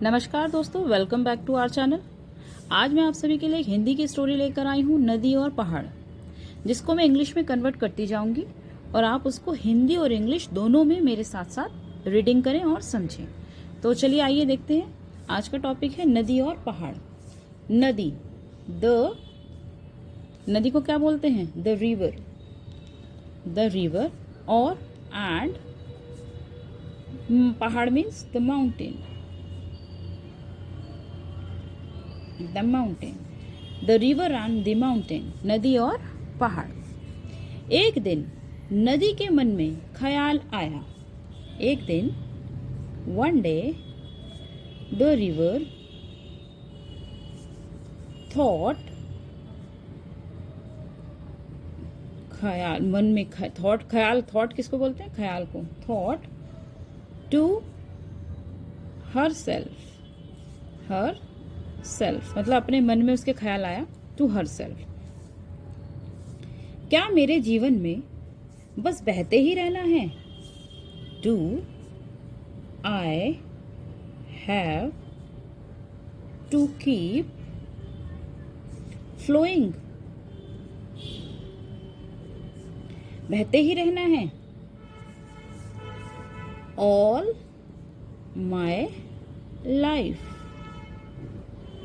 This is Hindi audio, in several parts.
नमस्कार दोस्तों, welcome back to our channel. आज मैं आप सभी के लिए एक हिंदी की स्टोरी लेकर आई हूँ, नदी और पहाड़, जिसको मैं इंग्लिश में कन्वर्ट करती जाऊंगी और आप उसको हिंदी और इंग्लिश दोनों में मेरे साथ साथ रीडिंग करें और समझें। तो चलिए आइए देखते हैं। आज का टॉपिक है नदी और पहाड़। नदी, नदी को क्या बोलते हैं? द रिवर और एंड पहाड़ means the mountain. The mountain, the river and the mountain, नदी और पहाड़। एक दिन नदी के मन में ख्याल आया। एक दिन, one day, the river thought, ख्याल, मन में थॉट, ख्याल, थॉट किसको बोलते हैं? ख्याल को। थॉट टू हर सेल्फ मतलब अपने मन में उसके ख्याल आया। टू हर सेल्फ, क्या मेरे जीवन में बस बहते ही रहना है? Do I have to keep flowing? बहते ही रहना है ऑल माई लाइफ।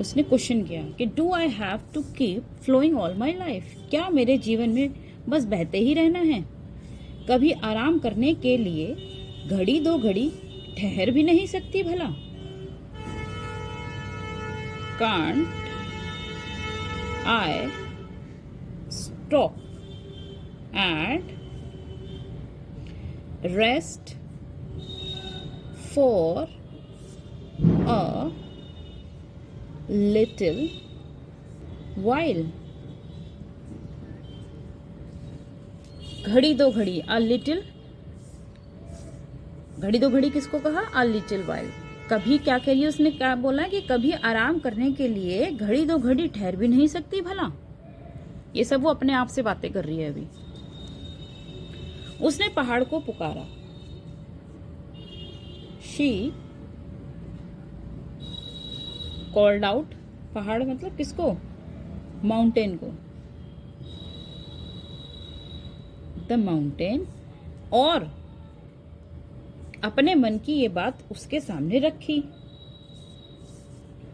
उसने क्वेश्चन किया कि do I have to keep flowing all my life? क्या मेरे जीवन में बस बहते ही रहना है? कभी आराम करने के लिए घड़ी दो घड़ी ठहर भी नहीं सकती भला? Can't I stop and rest for a little while? घड़ी दो घड़ी, a little, घड़ी दो घड़ी किसको कहा? a little while। कभी क्या कह रही है? उसने क्या बोला कि कभी आराम करने के लिए घड़ी दो घड़ी ठहर भी नहीं सकती भला? ये सब वो अपने आप से बातें कर रही है अभी। उसने पहाड़ को पुकारा। She called out. पहाड़ मतलब किसको? माउंटेन को। द माउंटेन, और अपने मन की ये बात उसके सामने रखी।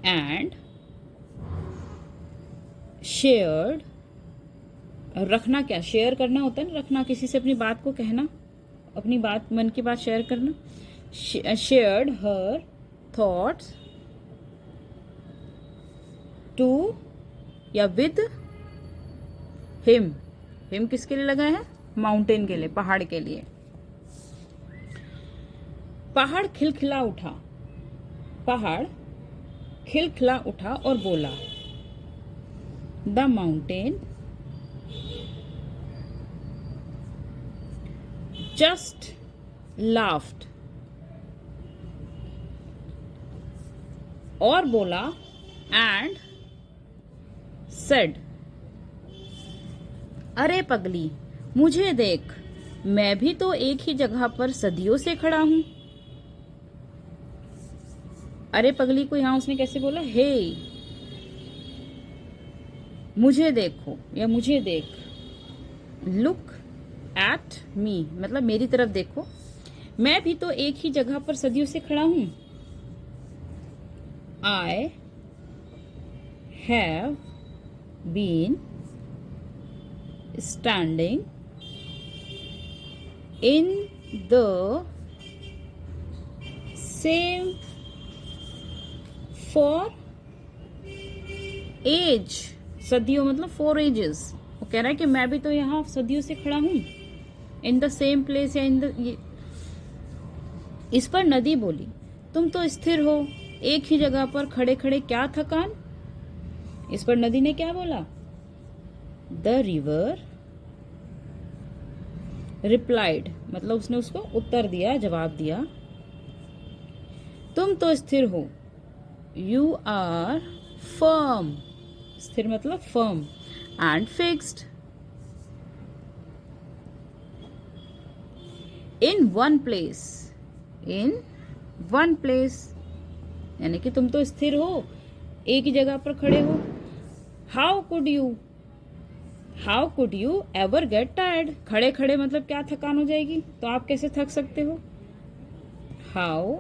एंड शेयर्ड, रखना क्या? शेयर करना होता है ना, रखना, किसी से अपनी बात को कहना, अपनी बात, मन की बात शेयर करना। शेयर्ड हर थॉट्स टू या विद हिम किसके लिए लगा है? माउंटेन के लिए, पहाड़ के लिए। पहाड़ खिलखिला उठा। पहाड़ खिलखिला उठा और बोला। द माउंटेन जस्ट लाफ्ड, और बोला एंड सेड, अरे पगली, मुझे देख, मैं भी तो एक ही जगह पर सदियों से खड़ा हूं। अरे पगली को यहां उसने कैसे बोला? हे, मुझे देखो या मुझे देख। लुक एट मी मतलब मेरी तरफ देखो, मैं भी तो एक ही जगह पर सदियों से खड़ा हूं। I have been standing in the same for age। सदियों मतलब for ages। वो कह रहा है कि मैं भी तो यहाँ सदियों से खड़ा हूं। इन द सेम प्लेस या इन द। इस पर नदी बोली, तुम तो स्थिर हो, एक ही जगह पर खड़े खड़े क्या थकान? इस पर नदी ने क्या बोला? द रिवर रिप्लाइड मतलब उसने उसको उत्तर दिया, जवाब दिया। तुम तो स्थिर हो, यू आर फर्म, स्थिर मतलब firm, and fixed, in one place, in one place, यानी कि तुम तो स्थिर हो, एक ही जगह पर खड़े हो। How could you ever get tired, खड़े खड़े मतलब क्या थकान हो जाएगी, तो आप कैसे थक सकते हो। How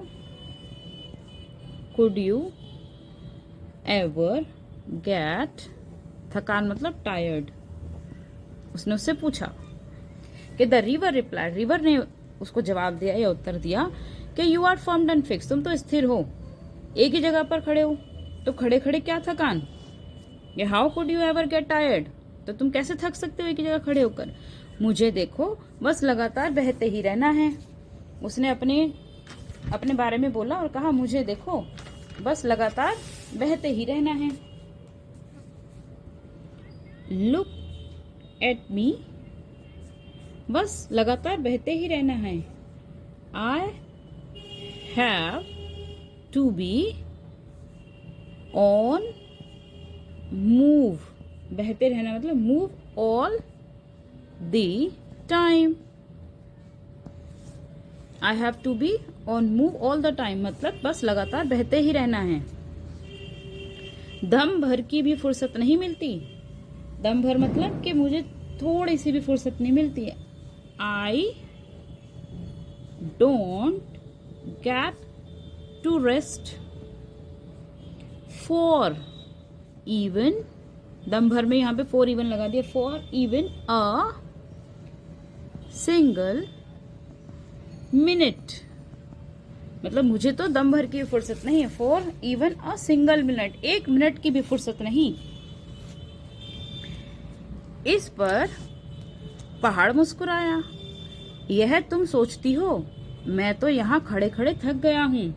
could you ever get, थकान मतलब टायर्ड। उसने उससे पूछा कि द रिवर रिप्लाई, रिवर ने उसको जवाब दिया या उत्तर दिया कि you are firmed and fix, तुम तो स्थिर हो, एक ही जगह पर खड़े हो, तो खड़े खड़े क्या थकान। ये how could you ever get tired, तो तुम कैसे थक सकते हो एक ही जगह खड़े होकर। मुझे देखो, बस लगातार बहते ही रहना है। उसने अपने बारे में बोला और कहा मुझे देखो, बस लगातार बहते ही रहना है। लुक एट मी, बस लगातार बहते ही रहना है। I have to be on move, बहते रहना मतलब move all the time. I have to be on move all the time मतलब बस लगातार बहते ही रहना है। दम भर की भी फुर्सत नहीं मिलती, दम भर मतलब कि मुझे थोड़ी सी भी फुर्सत नहीं मिलती है। I don't get to rest for even, दम भर में यहाँ पे फॉर इवन लगा दिया, for even a single minute, मतलब मुझे तो दम भर की फुर्सत नहीं है। For even a single minute, एक मिनट की भी फुर्सत नहीं। इस पर पहाड़ मुस्कुराया, यह तुम सोचती हो, मैं तो यहाँ खड़े खड़े थक गया हूं।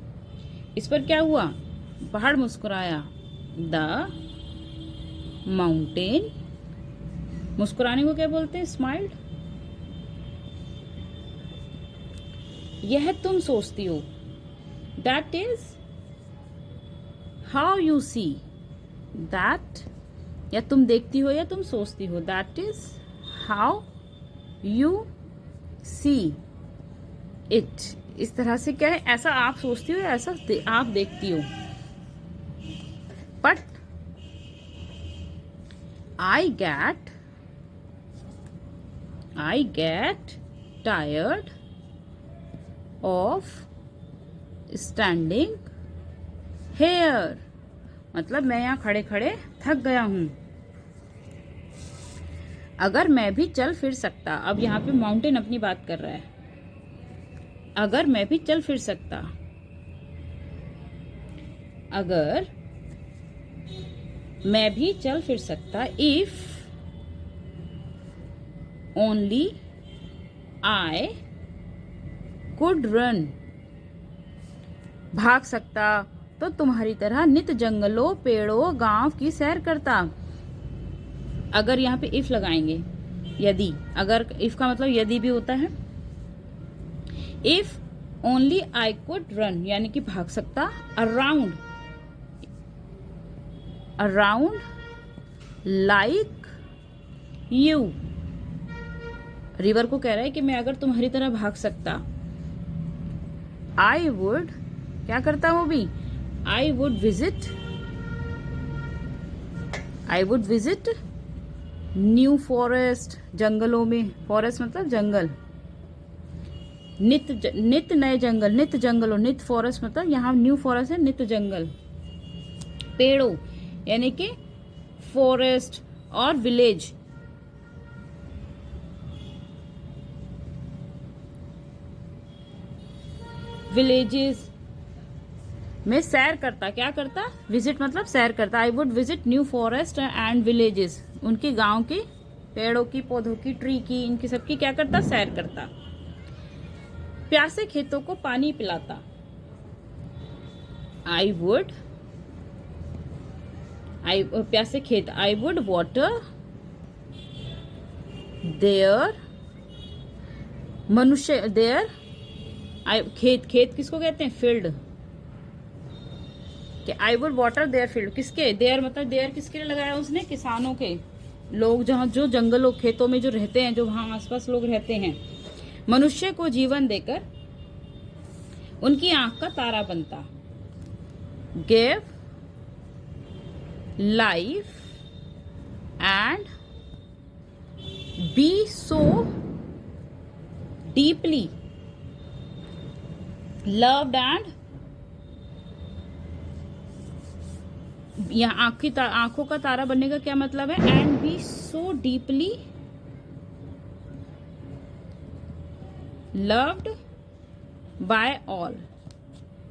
इस पर क्या हुआ, पहाड़ मुस्कुराया। द माउंटेन, मुस्कुराने को क्या बोलते हैं, स्माइल्ड। यह तुम सोचती हो, that is how you see, that या तुम देखती हो या तुम सोचती हो, that is how you see it. इस तरह से क्या है, ऐसा आप सोचती हो या ऐसा आप देखती हो। But I get tired of standing here, मतलब मैं यहाँ खड़े खड़े थक गया हूं। अगर मैं भी चल फिर सकता, अब यहाँ पे माउंटेन अपनी बात कर रहा है। अगर मैं भी चल फिर सकता, अगर मैं भी चल फिर सकता, if only I could run, भाग सकता तो तुम्हारी तरह नित जंगलों पेड़ों गांव की सैर करता। अगर यहाँ पे इफ लगाएंगे, यदि, अगर इफ का मतलब यदि भी होता है। If only I could run यानी कि भाग सकता, अराउंड लाइक यू, रिवर को कह रहा है कि मैं अगर तुम्हारी तरह भाग सकता। आई वुड, क्या करता वो भी, I would visit new forest, जंगलों में, फॉरेस्ट मतलब जंगल, नित नए जंगल, नित जंगलों, नित फॉरेस्ट मतलब यहाँ न्यू फॉरेस्ट है, नित जंगल। पेड़ों यानी कि फॉरेस्ट, और विलेज, विलेजेस में सैर करता, क्या करता, विजिट मतलब सैर करता। I would visit new forest and villages, उनके गांव की, पेड़ों की, पौधों की, ट्री की, इनकी सबकी क्या करता, सैर करता। प्यासे खेतों को पानी पिलाता। प्यासे खेत, आई वुड वाटर देयर, मनुष्य देयर, खेत किसको कहते हैं, फील्ड, कि I would water their field, किसके, देयर मतलब देयर किसके लिए लगाया उसने, किसानों के, लोग जहाँ जो जंगलों खेतों में जो रहते हैं, जो वहां आसपास लोग रहते हैं। मनुष्य को जीवन देकर उनकी आंख का तारा बनता। Give life and be so deeply loved and, यहाँ आंखों का तारा बनने का क्या मतलब है? And be so deeply loved by all.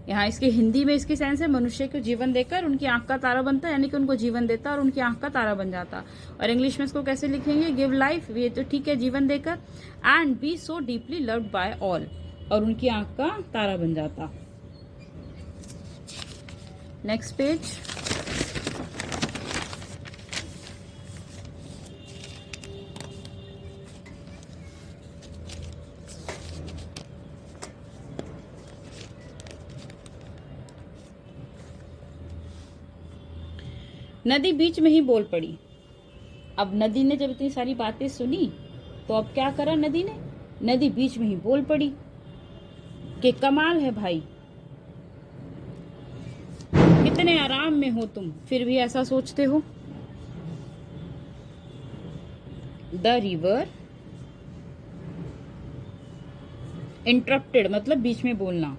यहाँ इसकी हिंदी में इसकी सेंस है मनुष्य को जीवन देकर उनकी आंख का तारा बनता है, यानी कि उनको जीवन देता और उनकी आंख का तारा बन जाता। और इंग्लिश में इसको कैसे लिखेंगे? गिव लाइफ, ये तो ठीक है, जीवन देकर, and be so deeply loved by all, और उनकी आंख का तारा बन जाता। Next page. नदी बीच में ही बोल पड़ी। अब नदी ने जब इतनी सारी बातें सुनी तो अब क्या करा नदी ने? नदी बीच में ही बोल पड़ी कि कमाल है भाई, कितने आराम में हो तुम, फिर भी ऐसा सोचते हो। द रिवर इंटरप्टेड मतलब बीच में बोलना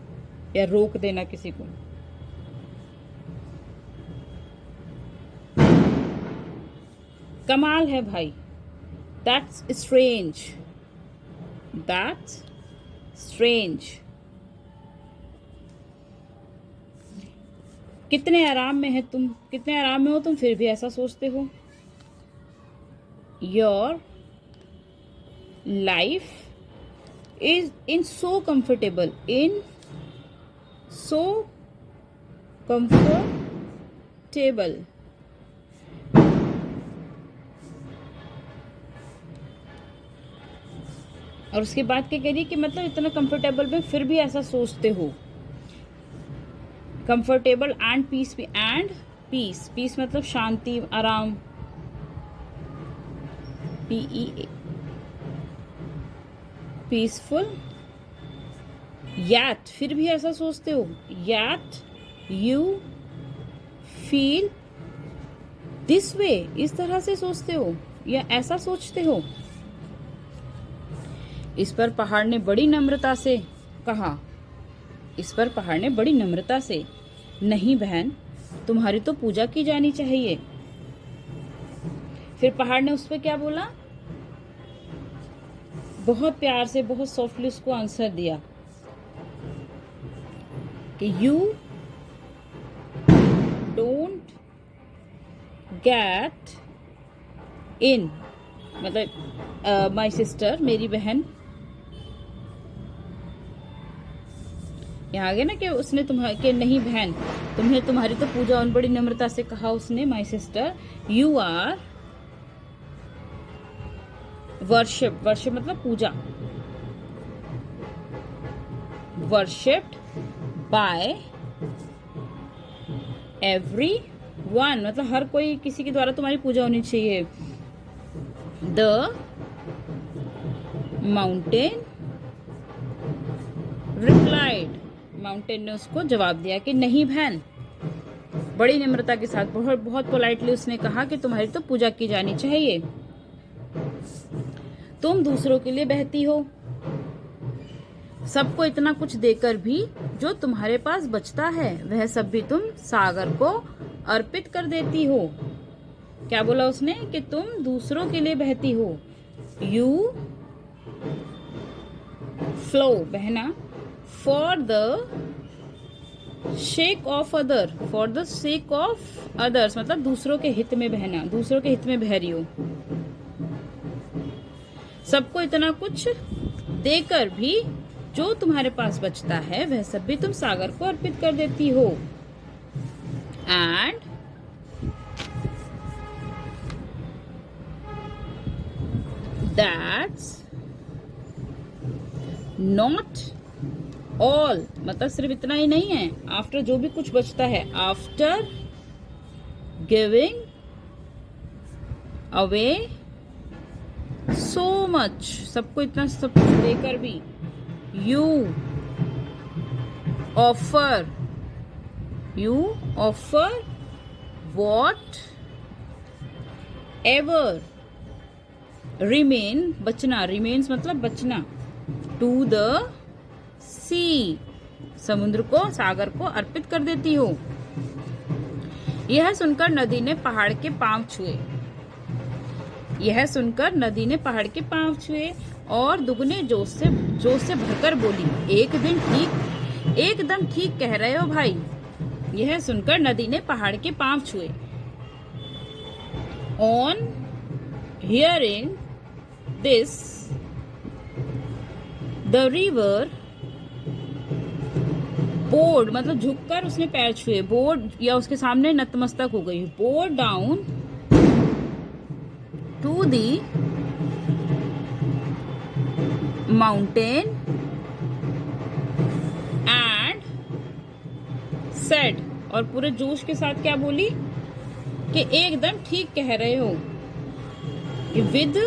या रोक देना किसी को। कमाल है भाई, दैट्स स्ट्रेंज, दैट्स स्ट्रेंज। कितने आराम में है तुम, कितने आराम में हो तुम, फिर भी ऐसा सोचते हो। Your life is in so comfortable, in so comfortable. और उसके बाद क्या कह रही है कि मतलब इतना कंफर्टेबल में फिर भी ऐसा सोचते हो। कंफर्टेबल एंड पीस भी, एंड पीस, पीस मतलब शांति, आराम, PEA, पीसफुल। याट फिर भी ऐसा सोचते हो, what you feel this way, इस तरह से सोचते हो या ऐसा सोचते हो। इस पर पहाड़ ने बड़ी नम्रता से कहा, इस पर पहाड़ ने बड़ी नम्रता से, नहीं बहन, तुम्हारी तो पूजा की जानी चाहिए। फिर पहाड़ ने उस पर क्या बोला? बहुत प्यार से, बहुत सॉफ्टली उसको आंसर दिया कि यू डोंट गेट इन, मतलब माई सिस्टर, मेरी बहन। यहाँ आ गया ना कि उसने तुम्हारे नहीं बहन, तुम्हें, तुम्हारी तो पूजा, उन बड़ी नम्रता से कहा उसने, my sister, you are worship, worship मतलब पूजा, वर्शिप्ड बाय एवरी वन, मतलब हर कोई, किसी के द्वारा तुम्हारी पूजा होनी चाहिए। द माउंटेन रिप्लाइड, माउंटेन ने उसको जवाब दिया कि नहीं बहन, बड़ी नम्रता के साथ, बहुत बहुत पोलाइटली उसने कहा कि तुम्हारी तो पूजा की जानी चाहिए। तुम दूसरों के लिए बहती हो, सबको इतना कुछ देकर भी जो तुम्हारे पास बचता है वह सब भी तुम सागर को अर्पित कर देती हो। क्या बोला उसने? कि तुम दूसरों के लिए बहती हो। यू फ्लो, बहना, for the shake of other, for the sake of others मतलब दूसरों के हित में बहना, दूसरों के हित में बह रही हो। सबको इतना कुछ देकर भी जो तुम्हारे पास बचता है वह सब भी तुम सागर को अर्पित कर देती हो। एंड दैट्स नॉट ऑल, मतलब सिर्फ इतना ही नहीं है, आफ्टर जो भी कुछ बचता है, after giving away so much, सबको इतना सब कुछ देकर भी, you offer You offer what ever remain, बचना, remains मतलब बचना, to the sea, समुद्र को, सागर को अर्पित कर देती हो। यह सुनकर नदी ने पहाड़ के पांव छुए। यह सुनकर नदी ने पहाड़ के पांव छुए और दुगने जोश से भरकर बोली, एकदम ठीक कह रहे हो भाई। यह सुनकर नदी ने पहाड़ के पांव छुए। On hearing this, the river bowed, मतलब झुककर उसने पैर छुए, बोर्ड या उसके सामने नतमस्तक हो गई, bowed down to the mountain and said, और पूरे जोश के साथ क्या बोली कि एकदम ठीक कह रहे हो। विद,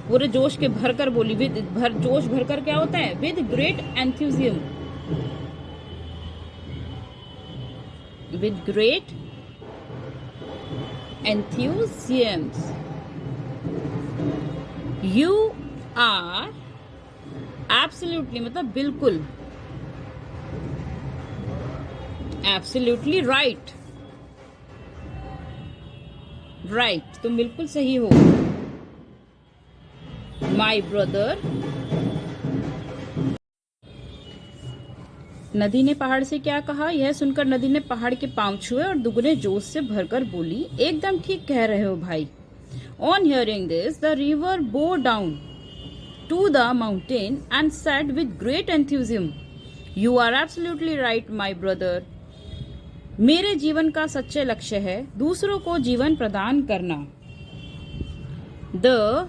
पूरे जोश के भरकर बोली, जोश भरकर क्या होता है, with great enthusiasm, with great enthusiasms, you are absolutely मतलब बिल्कुल, एब्सोल्युटली राइट, राइट तुम बिल्कुल सही हो। माई ब्रदर, नदी ने पहाड़ से क्या कहा, यह सुनकर नदी ने पहाड़ के पांव छुए और दुगने जोश से भरकर बोली, एकदम ठीक कह रहे हो भाई। On hearing this, the river bow down to the mountain and said with great enthusiasm, you are absolutely right my brother. मेरे जीवन का सच्चे लक्ष्य है दूसरों को जीवन प्रदान करना। द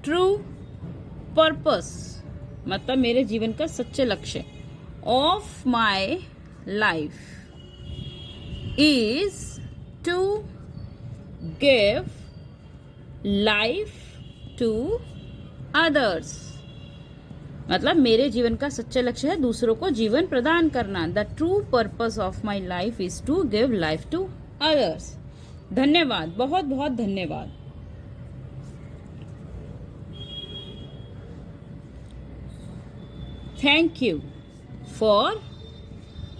ट्रू पर्पस मतलब मेरे जीवन का सच्चे लक्ष्य, of my life is to give life to others, मतलब मेरे जीवन का सच्चा लक्ष्य है दूसरों को जीवन प्रदान करना। The true purpose of my life is to give life to others. धन्यवाद, बहुत बहुत धन्यवाद। Thank you for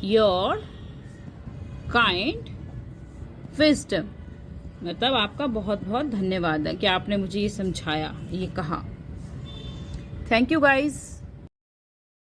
your kind wisdom, मतलब आपका बहुत बहुत धन्यवाद है कि आपने मुझे ये समझाया, ये कहा। Thank you guys.